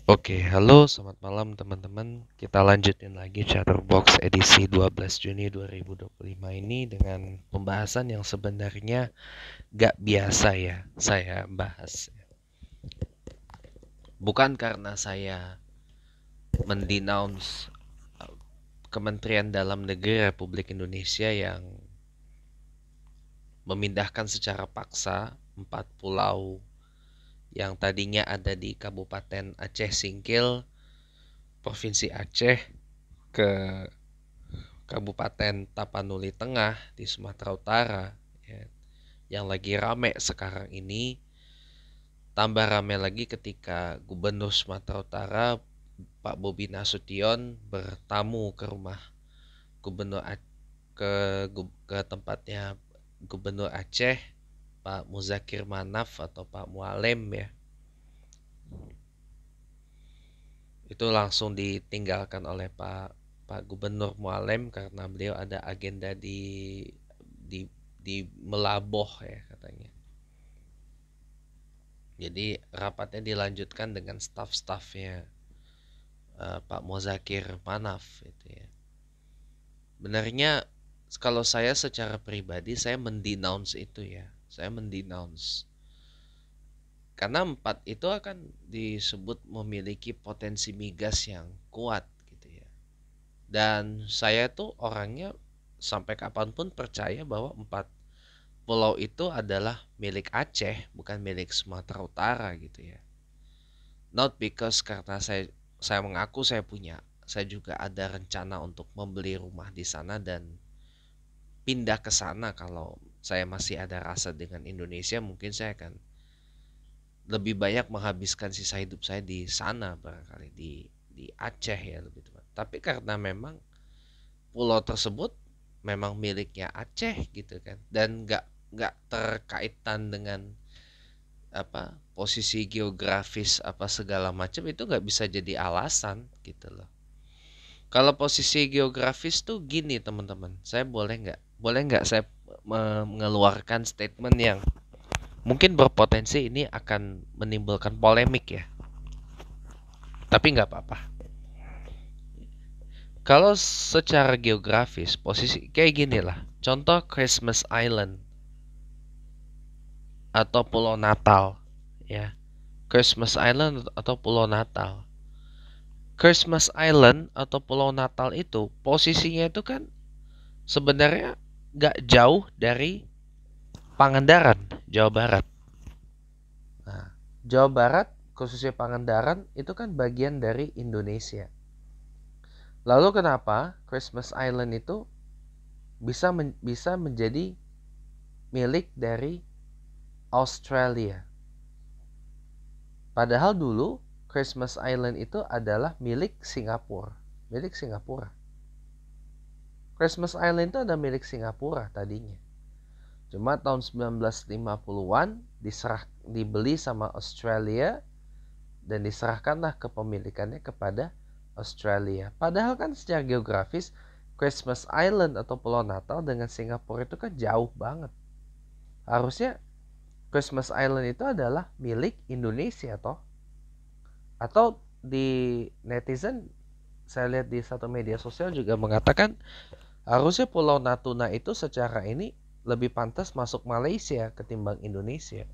Oke, halo, selamat malam teman-teman. Kita lanjutin lagi Chatterbox edisi 12 Juni 2025 ini dengan pembahasan yang sebenarnya gak biasa ya saya bahas. Bukan karena saya mendenounce Kementerian Dalam Negeri Republik Indonesia yang memindahkan secara paksa 4 pulau yang tadinya ada di Kabupaten Aceh Singkil, Provinsi Aceh, ke Kabupaten Tapanuli Tengah di Sumatera Utara, ya, yang lagi rame sekarang ini. Tambah rame lagi ketika Gubernur Sumatera Utara Pak Bobi Nasution bertamu ke rumah Gubernur ke ke tempatnya Gubernur Aceh Pak Muzakir Manaf atau Pak Mualem ya. Itu langsung ditinggalkan oleh Pak Gubernur Mualem karena beliau ada agenda di di Melaboh ya katanya. Jadi rapatnya dilanjutkan dengan staf-stafnya Pak Mozakir Manaf itu ya. Benarnya kalau saya secara pribadi saya mendenounce itu ya. Saya mendenounce. Karena 4 itu akan disebut memiliki potensi migas yang kuat gitu ya. Dan saya tuh orangnya sampai kapanpun percaya bahwa 4 pulau itu adalah milik Aceh, bukan milik Sumatera Utara gitu ya. Not because karena saya mengaku saya punya, saya juga ada rencana untuk membeli rumah di sana dan pindah ke sana kalau saya masih ada rasa dengan Indonesia, mungkin saya akan lebih banyak menghabiskan sisa hidup saya di sana barangkali di Aceh ya lebih tepat. Tapi karena memang pulau tersebut memang miliknya Aceh gitu kan dan nggak terkaitan dengan apa posisi geografis apa segala macam itu nggak bisa jadi alasan gitu loh. Kalau posisi geografis tuh gini teman-teman, saya boleh nggak saya mengeluarkan statement yang mungkin berpotensi ini akan menimbulkan polemik ya, tapi nggak apa-apa. Kalau secara geografis posisi kayak gini lah, contoh Christmas Island atau Pulau Natal ya, Christmas Island atau Pulau Natal. Christmas Island atau Pulau Natal itu posisinya itu kan sebenarnya nggak jauh dari Pangandaran, Jawa Barat. Nah, Jawa Barat khususnya Pangandaran itu kan bagian dari Indonesia. Lalu kenapa Christmas Island itu bisa menjadi milik dari Australia? Padahal dulu Christmas Island itu adalah milik Singapura, milik Singapura. Christmas Island itu ada milik Singapura tadinya. Cuma tahun 1950-an dibeli sama Australia dan diserahkanlah kepemilikannya kepada Australia. Padahal kan secara geografis Christmas Island atau Pulau Natal dengan Singapura itu kan jauh banget. Harusnya Christmas Island itu adalah milik Indonesia toh. Atau di netizen saya lihat di satu media sosial juga mengatakan harusnya Pulau Natuna itu secara ini lebih pantas masuk Malaysia ketimbang Indonesia.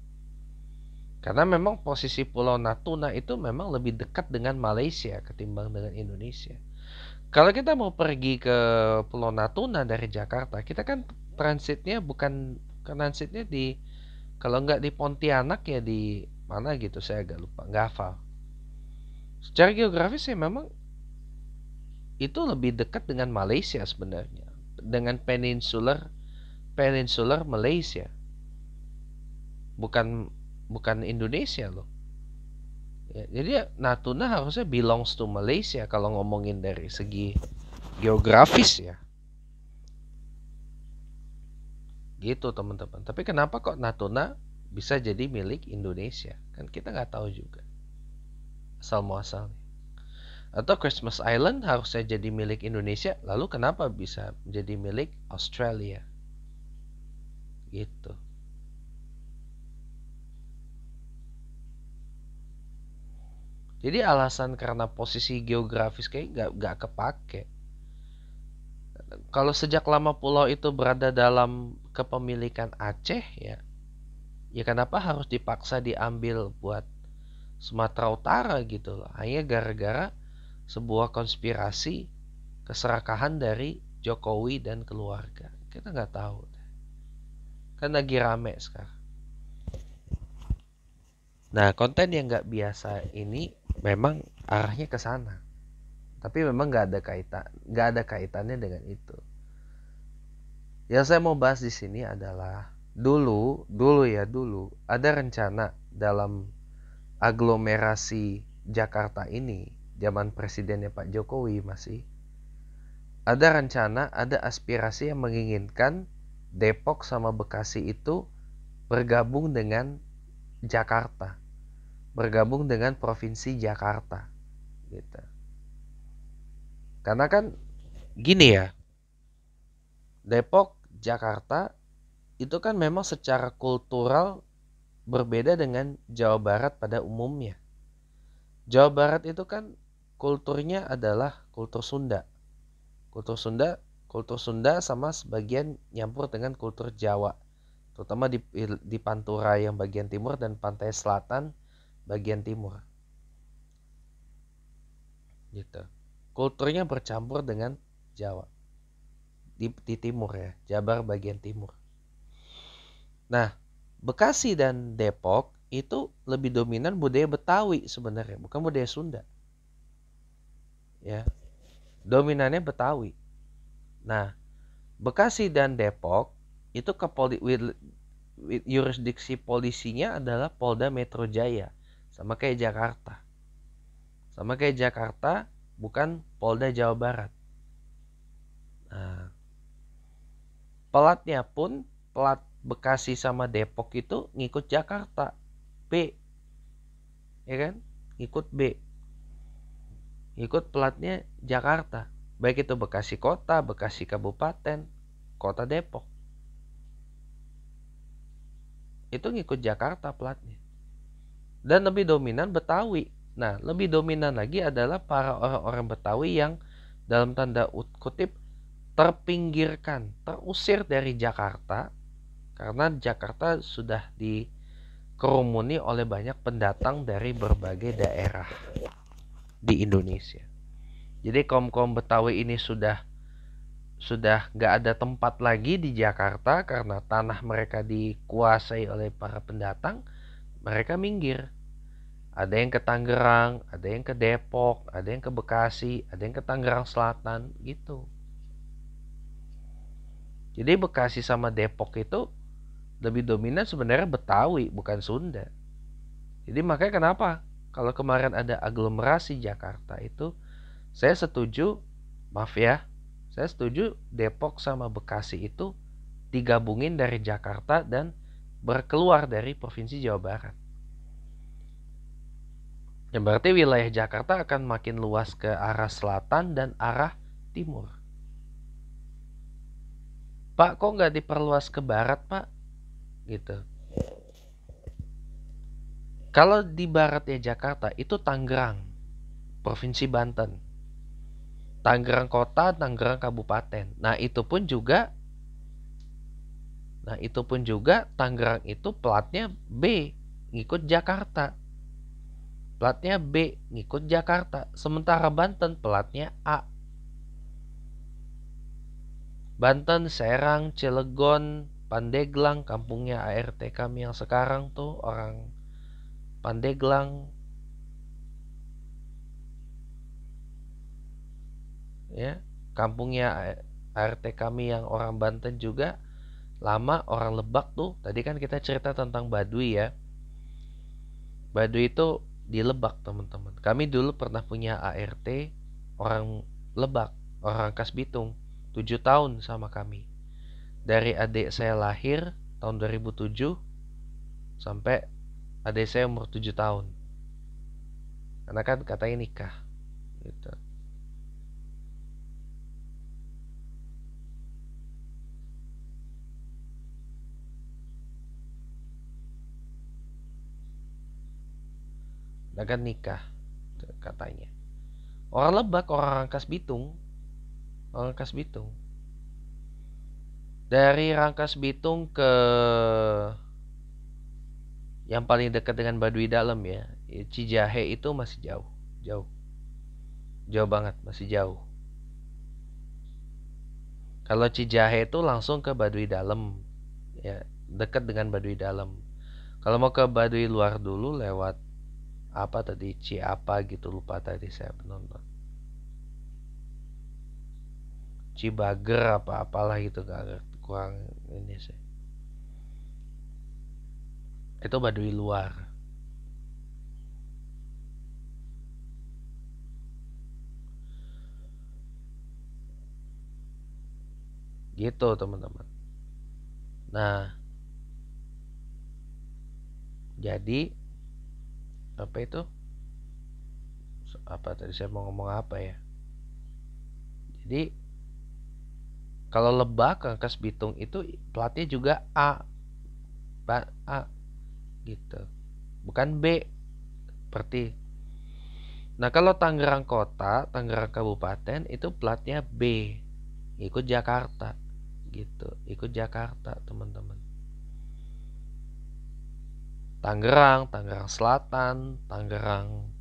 Karena memang posisi Pulau Natuna itu memang lebih dekat dengan Malaysia ketimbang dengan Indonesia. Kalau kita mau pergi ke Pulau Natuna dari Jakarta, kita kan transitnya di kalau nggak di Pontianak ya di mana gitu saya agak lupa, nggak hafal. Secara geografis ya memang itu lebih dekat dengan Malaysia sebenarnya, dengan peninsular Malaysia, bukan bukan Indonesia loh. Ya, jadi Natuna harusnya belongs to Malaysia kalau ngomongin dari segi geografis ya. Gitu teman-teman. Tapi kenapa kok Natuna bisa jadi milik Indonesia? Kan kita nggak tahu juga asal muasalnya. Atau Christmas Island harusnya jadi milik Indonesia, lalu kenapa bisa menjadi milik Australia? Gitu. Jadi alasan karena posisi geografis kayak nggak kepake. Kalau sejak lama pulau itu berada dalam kepemilikan Aceh ya, ya kenapa harus dipaksa diambil buat Sumatera Utara gitu loh. Hanya gara-gara sebuah konspirasi keserakahan dari Jokowi dan keluarga. Kita nggak tahu. Kan lagi rame sekarang. Nah, konten yang nggak biasa ini memang arahnya ke sana. Tapi memang nggak ada kaitannya dengan itu. Yang saya mau bahas di sini adalah dulu ada rencana dalam aglomerasi Jakarta ini, zaman presidennya Pak Jokowi masih ada rencana, ada aspirasi yang menginginkan Depok sama Bekasi itu bergabung dengan Jakarta, bergabung dengan provinsi Jakarta, gitu. Karena kan gini ya, Depok, Jakarta itu kan memang secara kultural berbeda dengan Jawa Barat pada umumnya. Jawa Barat itu kan kulturnya adalah kultur Sunda. Kultur Sunda sama sebagian nyampur dengan kultur Jawa. Terutama di Pantura yang bagian timur dan pantai selatan bagian timur. Gitu. Kulturnya bercampur dengan Jawa. Di timur ya, Jabar bagian timur. Nah, Bekasi dan Depok itu lebih dominan budaya Betawi sebenarnya, bukan budaya Sunda. Ya, dominannya Betawi. Nah, Bekasi dan Depok itu yurisdiksi polisinya adalah Polda Metro Jaya, sama kayak Jakarta. Sama kayak Jakarta, bukan Polda Jawa Barat. Nah, pelatnya pun pelat Bekasi sama Depok itu ngikut Jakarta, B, ya kan? Ngikut B, ngikut pelatnya Jakarta, baik itu Bekasi Kota, Bekasi Kabupaten, Kota Depok, itu ngikut Jakarta pelatnya. Dan lebih dominan Betawi. Nah, lebih dominan lagi adalah para orang-orang Betawi yang dalam tanda kutip terpinggirkan, terusir dari Jakarta karena Jakarta sudah dikerumuni oleh banyak pendatang dari berbagai daerah di Indonesia. Jadi kaum Betawi ini sudah gak ada tempat lagi di Jakarta karena tanah mereka dikuasai oleh para pendatang. Mereka minggir. Ada yang ke Tangerang, ada yang ke Depok, ada yang ke Bekasi, ada yang ke Tangerang Selatan gitu. Jadi Bekasi sama Depok itu lebih dominan sebenarnya Betawi, bukan Sunda. Jadi makanya kenapa kalau kemarin ada aglomerasi Jakarta itu, saya setuju, maaf ya, saya setuju Depok sama Bekasi itu digabungin dari Jakarta dan berkeluar dari Provinsi Jawa Barat. Yang berarti wilayah Jakarta akan makin luas ke arah selatan dan arah timur. Pak, kok nggak diperluas ke barat, Pak? Gitu. Kalau di barat ya Jakarta, itu Tangerang, Provinsi Banten. Tangerang Kota, Tangerang Kabupaten. Nah, itu pun juga Tangerang itu platnya B, ngikut Jakarta. Platnya B, ngikut Jakarta. Sementara Banten platnya A. Banten, Serang, Cilegon, Pandeglang, kampungnya ART kami yang sekarang tuh orang Pandeglang. Ya, kampungnya ART kami yang orang Banten juga lama orang Lebak tuh. Tadi kan kita cerita tentang Baduy ya. Baduy itu di Lebak, teman-teman. Kami dulu pernah punya ART orang Lebak, orang Kas Bitung, 7 tahun sama kami. Dari adik saya lahir tahun 2007 sampai adik saya umur 7 tahun. Karena kan katanya nikah gitu. Karena kan nikah gitu katanya. Orang Lebak, orang Rangkas Bitung. Orang Rangkas Bitung. Dari Rangkas Bitung ke yang paling dekat dengan Baduy Dalam ya, Cijahe itu masih jauh. Jauh. Jauh banget, masih jauh. Kalau Cijahe itu langsung ke Baduy Dalam. Ya, dekat dengan Baduy Dalam. Kalau mau ke Baduy luar dulu lewat apa tadi, Ciapa gitu, lupa tadi saya penonton. Cibager apa-apalah gitu, gak kurang ini sih. Itu Baduy luar. Gitu teman-teman. Nah, jadi apa itu? Apa tadi saya mau ngomong apa ya? Jadi kalau Lebak, Rangkas Bitung itu platnya juga A. A gitu. Bukan B seperti. Nah, kalau Tangerang Kota, Tangerang Kabupaten itu platnya B. Ikut Jakarta gitu. Ikut Jakarta, teman-teman. Tangerang, Tangerang Selatan, Tangerang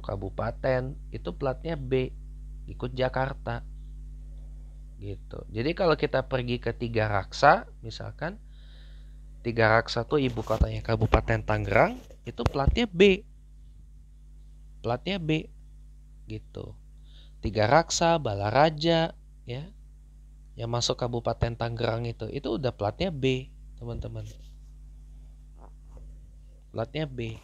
Kabupaten itu platnya B. Ikut Jakarta. Gitu. Jadi kalau kita pergi ke Tiga Raksa, misalkan Tiga Raksa tuh ibu kotanya Kabupaten Tangerang, itu platnya B. Platnya B. Gitu. Tiga Raksa, Balaraja, ya, yang masuk Kabupaten Tangerang itu udah platnya B, teman-teman. Platnya B.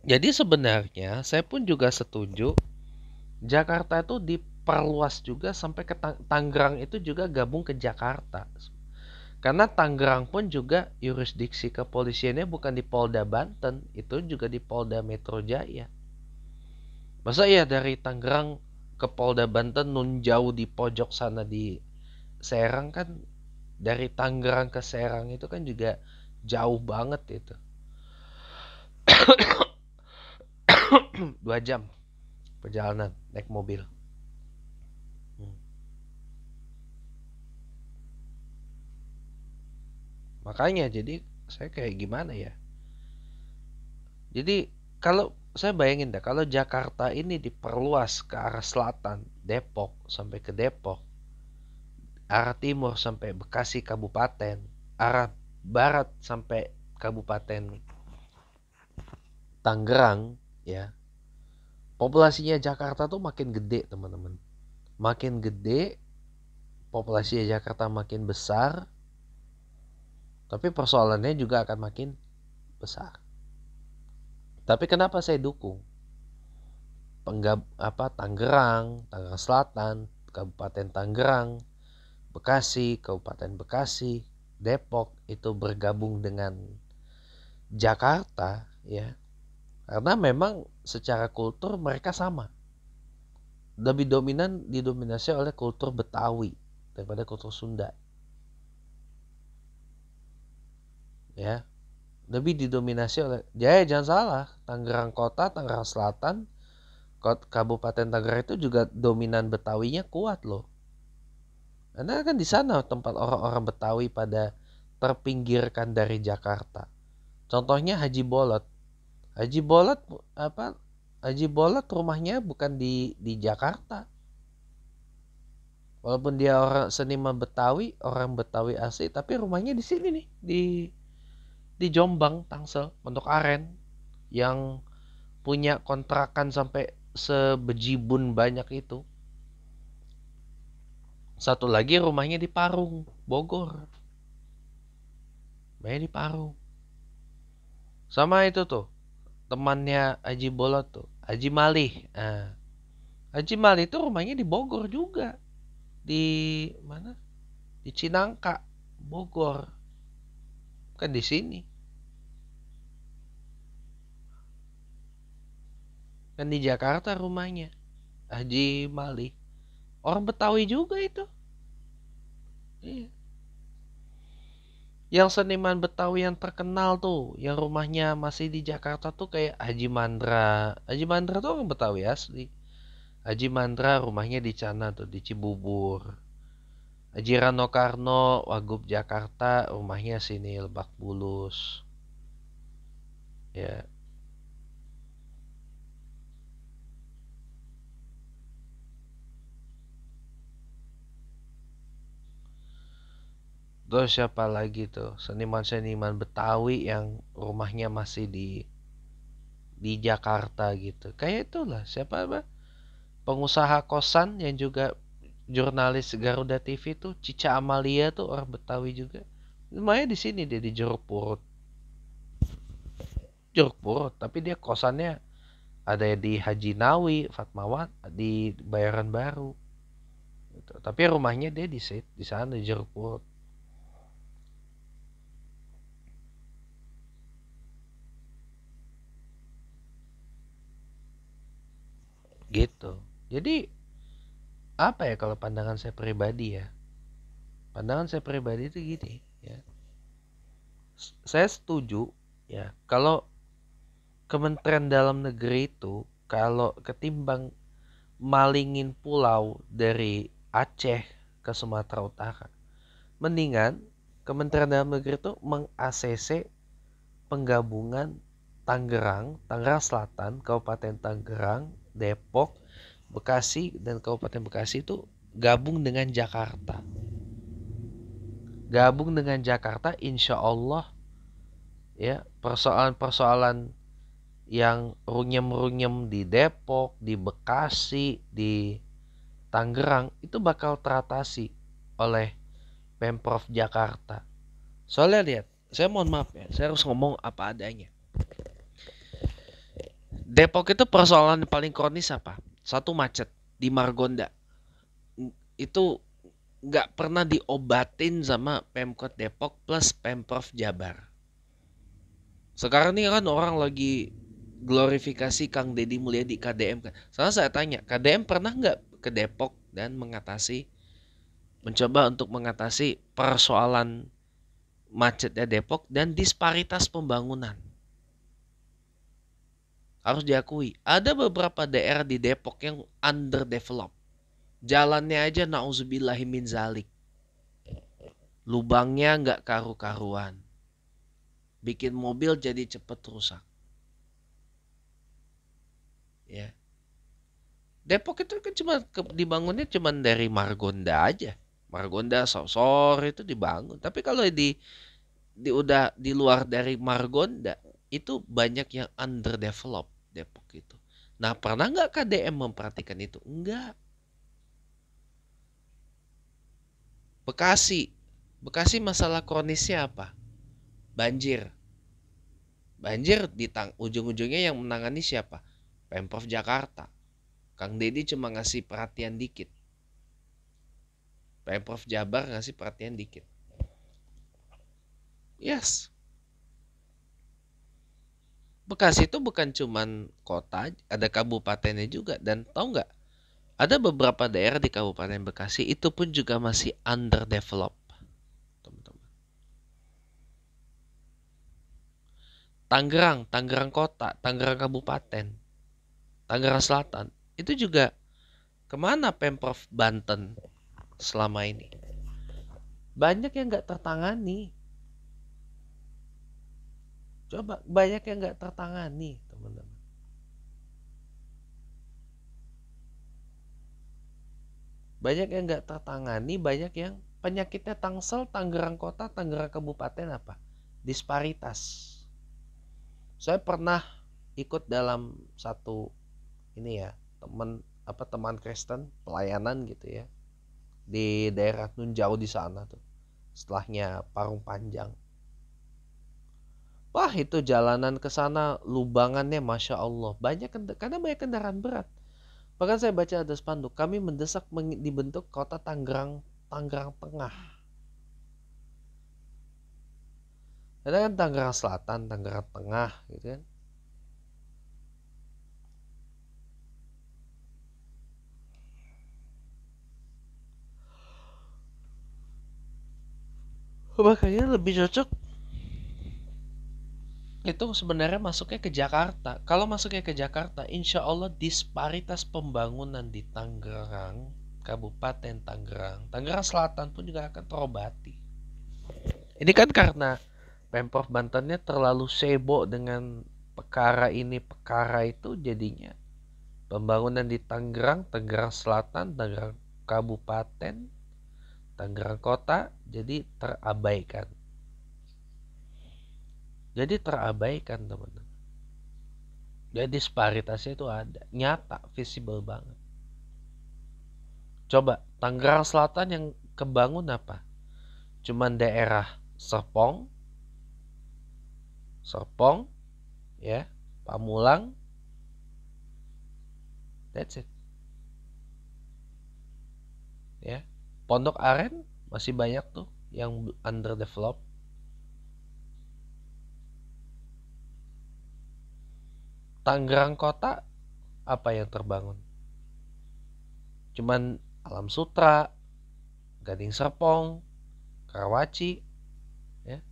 Jadi sebenarnya saya pun juga setuju Jakarta itu diperluas juga sampai ke Tangerang itu juga gabung ke Jakarta. Karena Tangerang pun juga yurisdiksi kepolisiannya bukan di Polda Banten, itu juga di Polda Metro Jaya. Masa ya dari Tangerang ke Polda Banten nun jauh di pojok sana di Serang kan, dari Tangerang ke Serang itu kan juga jauh banget itu. 2 jam perjalanan naik mobil. Makanya jadi saya kayak gimana ya? Jadi kalau saya bayangin dah kalau Jakarta ini diperluas ke arah selatan, Depok sampai ke Depok, arah timur sampai Bekasi Kabupaten, arah barat sampai Kabupaten Tangerang, ya. Populasinya Jakarta tuh makin gede, teman-teman. Makin gede, populasi Jakarta makin besar, tapi persoalannya juga akan makin besar. Tapi kenapa saya dukung Tangerang, Tangerang Selatan, Kabupaten Tangerang, Bekasi, Kabupaten Bekasi, Depok itu bergabung dengan Jakarta, ya. Karena memang secara kultur mereka sama. Lebih didominasi oleh kultur Betawi daripada kultur Sunda. Ya. Lebih didominasi oleh, jangan salah, Tangerang Kota, Tangerang Selatan, Kabupaten Tangerang itu juga dominan Betawinya kuat loh. Karena kan di sana tempat orang-orang Betawi pada terpinggirkan dari Jakarta. Contohnya Haji Bolot. Haji Bolot rumahnya bukan di Jakarta. Walaupun dia orang seniman Betawi, orang Betawi asli, tapi rumahnya di sini nih, di Jombang, Tangsel, Pondok Aren, yang punya kontrakan sampai sebejibun banyak itu. Satu lagi rumahnya di Parung, Bogor. Rumahnya di Parung. Sama itu tuh, temannya Haji Bolot tuh, Haji Malih. Nah, Haji Malih itu rumahnya di Bogor juga. Di mana? Di Cinangka, Bogor. Kan di sini. Kan di Jakarta rumahnya. Haji Malih. Orang Betawi juga itu. Iya. Yang seniman Betawi yang terkenal tuh, yang rumahnya masih di Jakarta tuh kayak Haji Mandra. Haji Mandra tuh orang Betawi asli. Haji Mandra rumahnya di sana tuh, di Cibubur. Haji Rano Karno, Wagub Jakarta, rumahnya sini Lebak Bulus. Ya, terus siapa lagi tuh? Seniman-seniman Betawi yang rumahnya masih di Jakarta gitu. Kayak itulah, siapa apa? Pengusaha kosan yang juga jurnalis Garuda TV tuh, Cica Amalia tuh orang Betawi juga. Lumayan di sini dia di Jeruk Purut. Jeruk Purut, tapi dia kosannya ada di Haji Nawi, Fatmawat, di Bayaran Baru. Gitu. Tapi rumahnya dia di sana di Jeruk Purut. Gitu. Jadi apa ya kalau pandangan saya pribadi ya? Pandangan saya pribadi itu gini ya. Saya setuju ya kalau Kementerian Dalam Negeri itu kalau ketimbang malingin pulau dari Aceh ke Sumatera Utara, mendingan Kementerian Dalam Negeri itu meng-ACC penggabungan Tangerang Selatan, Kabupaten Tangerang, Depok, Bekasi, dan Kabupaten Bekasi itu gabung dengan Jakarta. Gabung dengan Jakarta, insya Allah ya persoalan-persoalan yang runyem-runyem di Depok, di Bekasi, di Tangerang itu bakal teratasi oleh Pemprov Jakarta. Soalnya lihat, saya mohon maaf ya, saya harus ngomong apa adanya. Depok itu persoalan yang paling kronis apa? Satu, macet di Margonda. Itu nggak pernah diobatin sama Pemkot Depok plus Pemprov Jabar. Sekarang ini kan orang lagi glorifikasi Kang Deddy Mulyadi KDM kan. Soalnya saya tanya, KDM pernah nggak ke Depok dan mencoba untuk mengatasi persoalan macetnya Depok dan disparitas pembangunan? Harus diakui, ada beberapa daerah di Depok yang underdeveloped. Jalannya aja nauzubillahimin zalik. Lubangnya nggak karu-karuan. Bikin mobil jadi cepet rusak. Ya. Depok itu kan cuma dibangunnya cuma dari Margonda aja. Margonda Sosor itu dibangun. Tapi kalau udah di luar dari Margonda itu banyak yang underdeveloped Depok itu. Nah, pernah nggak KDM memperhatikan itu? Enggak. Bekasi. Bekasi masalah kronisnya apa? Banjir. Banjir di ujung-ujungnya yang menangani siapa? Pemprov Jakarta. Kang Deddy cuma ngasih perhatian dikit. Pemprov Jabar ngasih perhatian dikit. Yes. Bekasi itu bukan cuman kota, ada kabupatennya juga. Dan tahu nggak? Ada beberapa daerah di Kabupaten Bekasi itu pun juga masih underdeveloped, teman-teman. Tangerang Kota, Tangerang Kabupaten, Tangerang Selatan, itu juga kemana Pemprov Banten selama ini? Banyak yang nggak tertangani. Coba, banyak yang nggak tertangani, teman-teman. Banyak yang nggak tertangani, banyak yang penyakitnya Tangsel, Tangerang Kota, Tangerang Kabupaten apa? Disparitas. Saya pernah ikut dalam satu ini ya, teman Kristen pelayanan gitu ya, di daerah Nunjau di sana tuh, setelahnya Parung Panjang. Wah, itu jalanan ke sana lubangannya Masya Allah banyak, karena banyak kendaraan berat. Bahkan saya baca ada spanduk, kami mendesak dibentuk kota Tangerang, Tangerang Tengah. Ada kan Tangerang Selatan, Tangerang Tengah gitu kan. Makanya lebih cocok itu sebenarnya masuknya ke Jakarta. Kalau masuknya ke Jakarta, insya Allah disparitas pembangunan di Tangerang, Kabupaten Tangerang, Tangerang Selatan pun juga akan terobati. Ini kan karena Pemprov Bantennya terlalu sibuk dengan perkara ini, perkara itu, jadinya pembangunan di Tangerang, Tangerang Selatan, Tangerang Kabupaten, Tangerang Kota jadi terabaikan. Jadi terabaikan, teman-teman. Jadi disparitasnya itu ada, nyata, visible banget. Coba Tangerang Selatan yang kebangun apa? Cuman daerah Serpong, ya, Pamulang, that's it. Ya, Pondok Aren masih banyak tuh yang underdeveloped. Tangerang Kota apa yang terbangun? Cuman Alam Sutra, Gading Serpong, Karawaci, ya.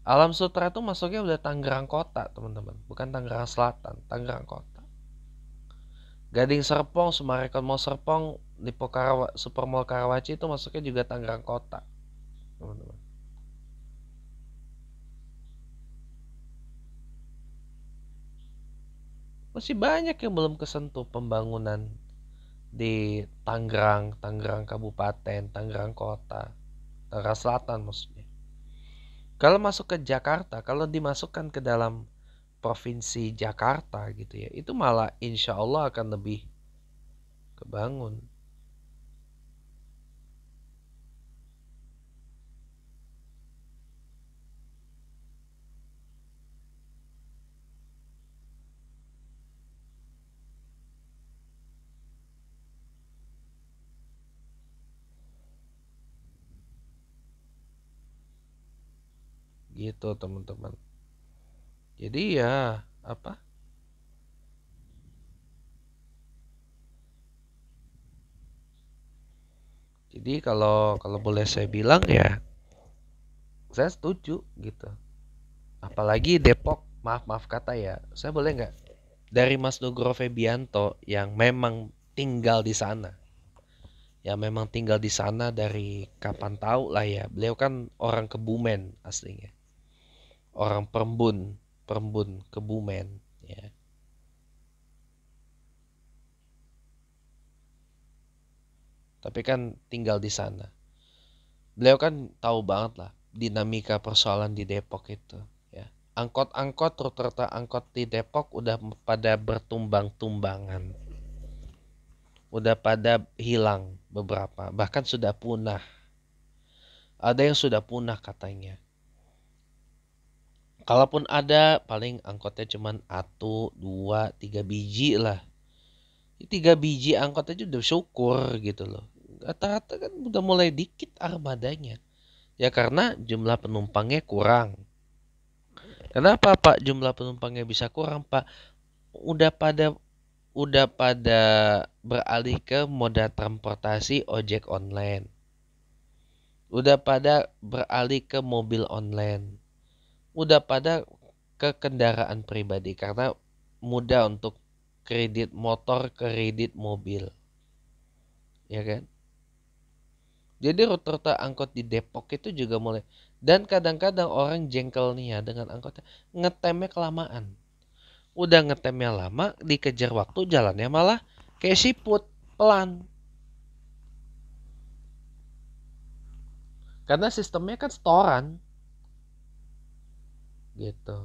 Alam Sutra itu masuknya udah Tangerang Kota, teman-teman, bukan Tangerang Selatan, Tangerang Kota. Gading Serpong, Summarecon Mall Serpong, Lipo Supermall Karawaci itu masuknya juga Tangerang Kota, teman-teman. Masih banyak yang belum kesentuh pembangunan di Tangerang, Tangerang Kabupaten, Tangerang Kota, Tangerang Selatan maksudnya. Kalau masuk ke Jakarta, kalau dimasukkan ke dalam provinsi Jakarta gitu ya, itu malah insya Allah akan lebih kebangun. Gitu teman-teman. Jadi ya apa? Jadi kalau boleh saya bilang ya, saya setuju gitu. Apalagi Depok, maaf kata ya, saya boleh nggak dari Mas Nugroho Febianto yang memang tinggal di sana, ya memang tinggal di sana dari kapan tahu lah ya. Beliau kan orang Kebumen aslinya, orang Perembun Kebumen ya. Tapi kan tinggal di sana. Beliau kan tahu banget lah dinamika persoalan di Depok itu ya. Angkot-angkot, rute-rute angkot di Depok udah pada bertumbang-tumbangan. Udah pada hilang beberapa, bahkan sudah punah. Ada yang sudah punah katanya. Kalaupun ada, paling angkotnya cuman 1, 2, 3 biji lah. 3 biji angkot aja udah syukur gitu loh. Rata-rata kan udah mulai dikit armadanya. Ya karena jumlah penumpangnya kurang. Kenapa Pak jumlah penumpangnya bisa kurang Pak? Udah pada beralih ke moda transportasi ojek online. Udah pada beralih ke mobil online. Udah pada ke kendaraan pribadi karena mudah untuk kredit motor, kredit mobil. Ya kan? Jadi rute-rute angkot di Depok itu juga mulai. Dan kadang-kadang orang jengkel nih ya dengan angkotnya. Ngetemnya kelamaan. Udah ngetemnya lama, dikejar waktu, jalannya malah kayak siput, pelan. Karena sistemnya kan setoran. Gitu.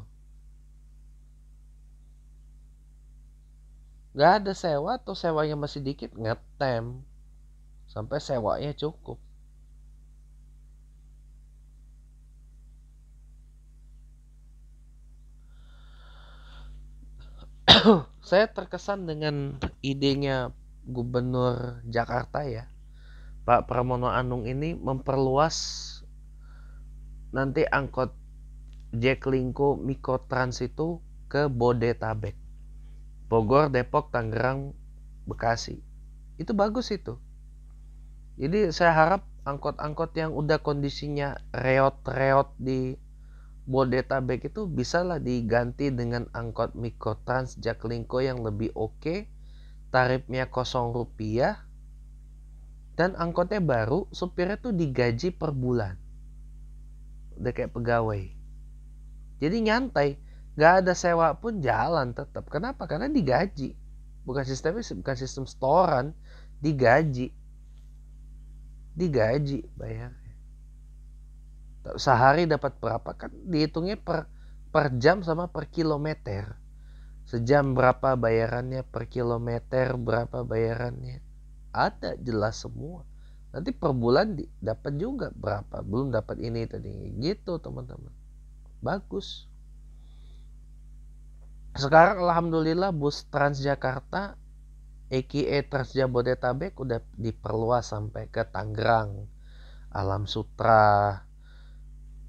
Gak ada sewa atau sewanya masih dikit, ngetem. Sampai sewanya cukup. Saya terkesan dengan idenya Gubernur Jakarta ya, Pak Pramono Anung ini memperluas nanti angkot Jaklingko Mikrotrans itu ke Bodetabek. Bogor, Depok, Tangerang, Bekasi. Itu bagus itu. Jadi saya harap angkot-angkot yang udah kondisinya reot-reot di Bodetabek itu bisa lah diganti dengan angkot Mikrotrans Jaklingko yang lebih oke, tarifnya Rp0, dan angkotnya baru, supirnya tuh digaji per bulan, udah kayak pegawai. Jadi nyantai, gak ada sewa pun jalan tetap. Kenapa? Karena digaji. Bukan sistem setoran, digaji bayar. Sehari dapat berapa, kan dihitungnya per jam sama per kilometer. Sejam berapa bayarannya, per kilometer berapa bayarannya, ada jelas semua. Nanti per bulan dapat juga berapa, belum dapat ini tadi, gitu teman-teman. Bagus. Sekarang alhamdulillah bus Transjakarta aka Trans Jabodetabek udah diperluas sampai ke Tangerang, Alam Sutra.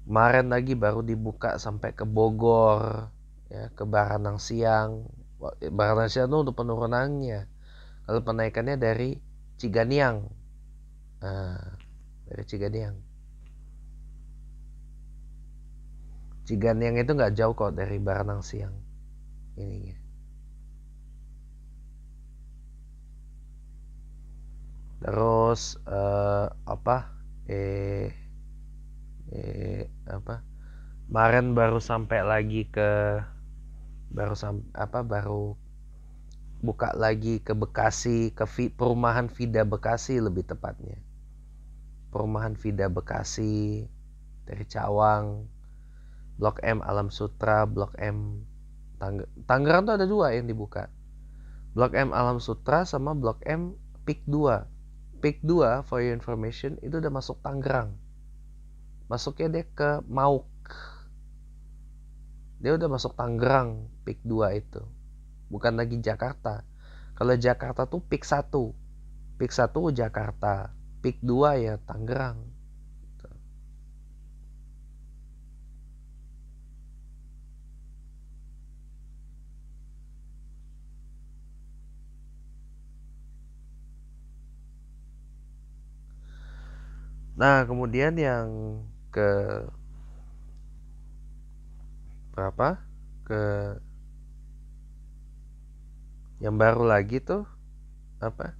Kemarin lagi baru dibuka sampai ke Bogor, ya, ke Baranang Siang. Baranang Siang itu untuk penurunannya. Kalau penaikannya dari Ciganiang. Nah, dari Ciganiang. Ciganiang itu nggak jauh kok dari Baranang Siang. Ininya. Terus kemarin baru sampai lagi ke baru buka lagi ke Bekasi, ke perumahan Vida Bekasi lebih tepatnya. Perumahan Vida Bekasi dari Cawang, Blok M Alam Sutra, Blok M Tangerang tuh ada 2 yang dibuka. Blok M Alam Sutra sama Blok M Pik 2. Pik 2 for your information itu udah masuk Tangerang. Masuknya dia ke Mauk. Dia udah masuk Tangerang, Pik 2 itu. Bukan lagi Jakarta. Kalau Jakarta tuh Pik 1. Pik 1 Jakarta. Pik 2 ya Tangerang. Nah, kemudian yang ke berapa? Yang baru lagi tuh apa?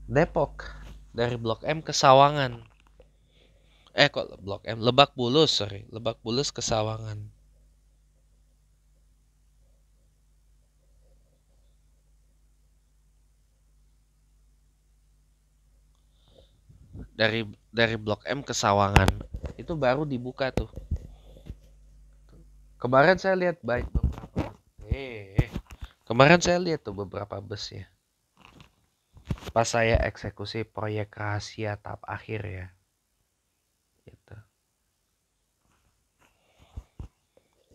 Depok. Dari Blok M ke Sawangan. Kok Blok M? Lebak Bulus, sorry. Lebak Bulus ke Sawangan. Dari Blok M ke Sawangan. Itu baru dibuka tuh. Kemarin saya lihat Kemarin saya lihat tuh beberapa bus ya. Pas saya eksekusi proyek rahasia tahap akhir ya. Gitu.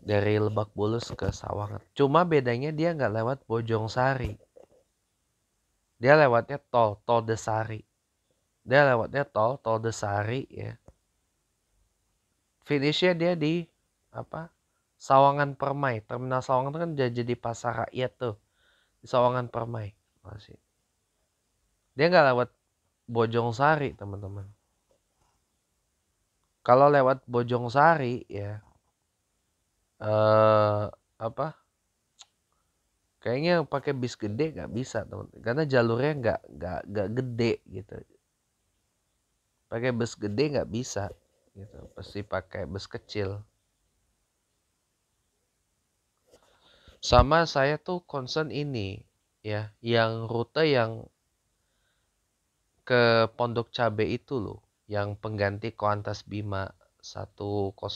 Dari Lebak Bulus ke Sawangan. Cuma bedanya dia nggak lewat Bojongsari. Dia lewatnya tol Desari. Dia lewatnya tol Desari ya. Finishnya dia di Sawangan Permai. Terminal Sawangan itu kan jadi pasar rakyat tuh. Di Sawangan Permai. Masih. Dia nggak lewat Bojongsari, teman-teman. Kalau lewat Bojongsari ya kayaknya pakai bis gede nggak bisa, teman-teman. Karena jalurnya nggak gede gitu. Pakai bus gede nggak bisa gitu. Pasti pakai bus kecil. Sama saya tuh concern ini ya, yang rute yang ke Pondok Cabe itu loh, yang pengganti Koantas Bima 102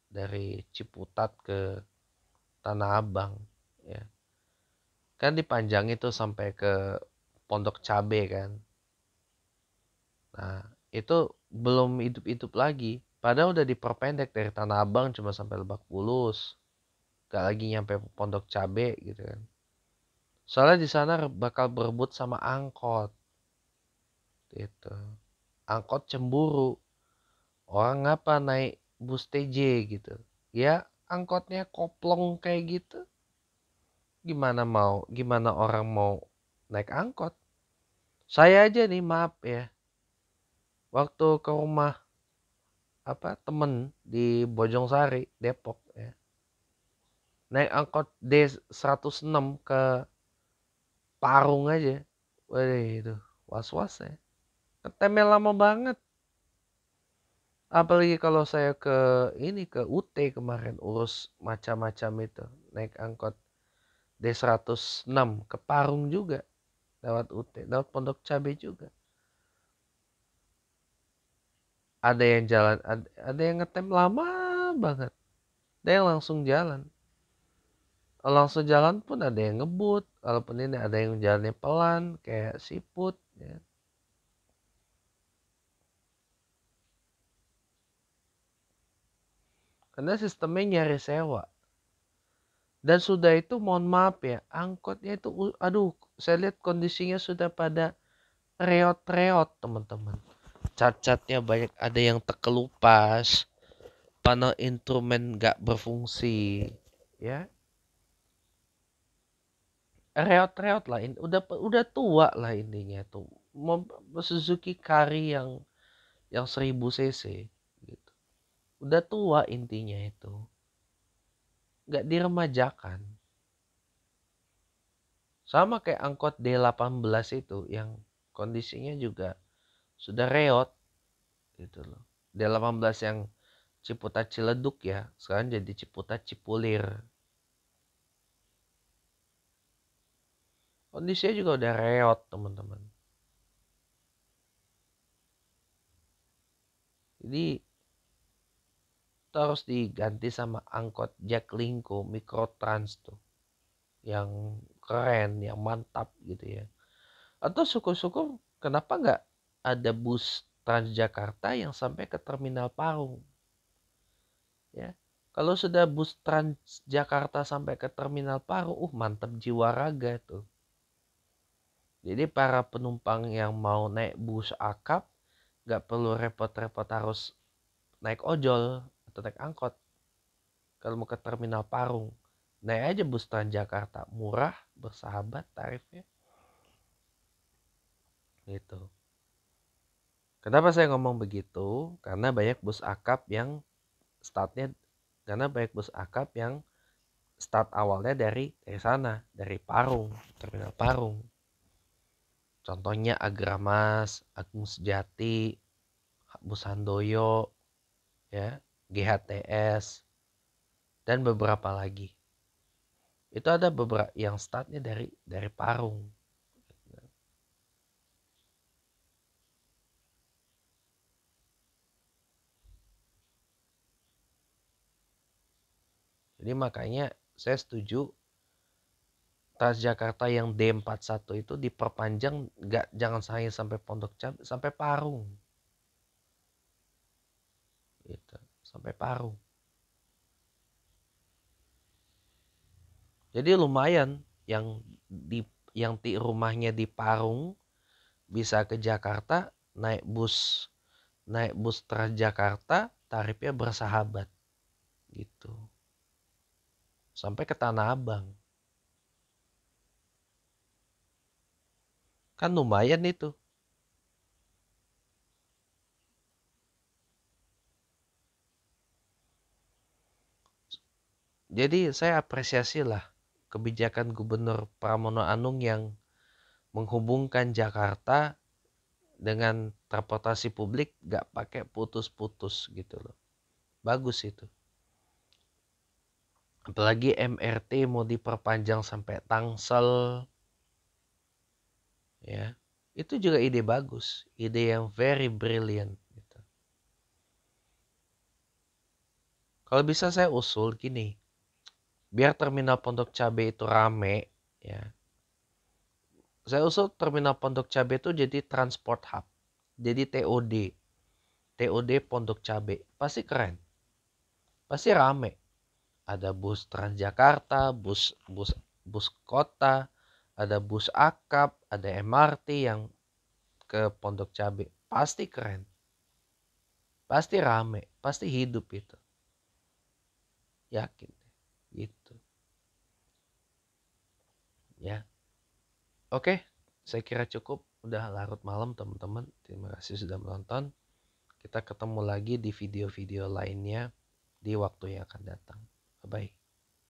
dari Ciputat ke Tanah Abang ya. Kan dipanjang itu sampai ke Pondok Cabe kan. Nah, itu belum hidup-hidup lagi. Padahal udah diperpendek dari Tanah Abang cuma sampai Lebak Bulus. Gak lagi nyampe Pondok Cabe gitu kan. Soalnya di sana bakal berebut sama angkot. Gitu. Angkot cemburu. Orang ngapa naik bus TJ gitu. Ya angkotnya koplong kayak gitu. Gimana orang mau naik angkot? Saya aja nih, maaf ya. waktu ke rumah temen di Bojongsari, Depok ya. Naik angkot D106 ke Parung aja. Waduh itu was-was ya. Ngetemnya lama banget. Apalagi kalau saya ke UT kemarin urus macam-macam itu. Naik angkot D106 ke Parung juga. Lewat UT, lewat Pondok Cabe juga. Ada yang jalan, ada yang ngetem lama banget. Ada yang langsung jalan. Langsung jalan pun ada yang ngebut. Walaupun ini ada yang jalannya pelan, kayak siput. Ya. Karena sistemnya nyari sewa. Dan sudah itu mohon maaf ya, angkotnya itu, aduh, saya lihat kondisinya sudah pada reot-reot teman-teman. Cat-catnya banyak, ada yang terkelupas, panel instrumen nggak berfungsi, ya. Reot-reot lah, udah tua lah intinya tuh. Suzuki Carry yang 1000 cc gitu. Udah tua intinya itu. Nggak diremajakan. Sama kayak angkot D18 itu yang kondisinya juga sudah reot gitu loh. D18 yang Ciputat Ciledug ya, sekarang jadi Ciputat Cipulir. Kondisinya juga udah reot teman-teman. Jadi harus diganti sama angkot Jaklingko Mikrotrans tuh. Yang keren, yang mantap gitu ya. Atau syukur-syukur kenapa nggak ada bus Transjakarta yang sampai ke Terminal Parung. Ya. Kalau sudah bus Transjakarta sampai ke Terminal Parung, mantap jiwa raga tuh. Jadi para penumpang yang mau naik bus akap nggak perlu repot-repot harus naik ojol atau naik angkot. Kalau mau ke Terminal Parung, naik aja bus Transjakarta, murah, bersahabat tarifnya. Gitu. Kenapa saya ngomong begitu? Karena banyak bus akap yang startnya, karena banyak bus akap yang start awalnya dari sana, dari Parung, Terminal Parung. Contohnya Agramas, Agung Sejati, Bus Handoyo, ya, GHTS, dan beberapa lagi. Itu ada beberapa yang startnya dari Parung. Jadi makanya saya setuju Transjakarta yang D41 itu diperpanjang, jangan hanya sampai Pondok Cabe, sampai Parung. Gitu, sampai Parung. Jadi lumayan yang rumahnya di Parung bisa ke Jakarta naik bus Transjakarta, tarifnya bersahabat gitu. Sampai ke Tanah Abang. Kan lumayan itu. Jadi saya apresiasi lah kebijakan Gubernur Pramono Anung yang menghubungkan Jakarta dengan transportasi publik gak pakai putus-putus gitu loh. Bagus itu. Apalagi MRT mau diperpanjang sampai Tangsel. Ya. Itu juga ide bagus. Ide yang very brilliant. Gitu. Kalau bisa saya usul gini. Biar terminal Pondok Cabe itu rame. Ya. Saya usul terminal Pondok Cabe itu jadi transport hub. Jadi TOD. TOD Pondok Cabe. Pasti keren. Pasti rame. Ada bus Transjakarta, bus kota, ada bus akap, ada MRT yang ke Pondok Cabe. Pasti keren. Pasti rame, pasti hidup itu. Yakin gitu. Ya. Oke, saya kira cukup. Udah larut malam teman-teman. Terima kasih sudah menonton. Kita ketemu lagi di video-video lainnya di waktu yang akan datang. Bye-bye.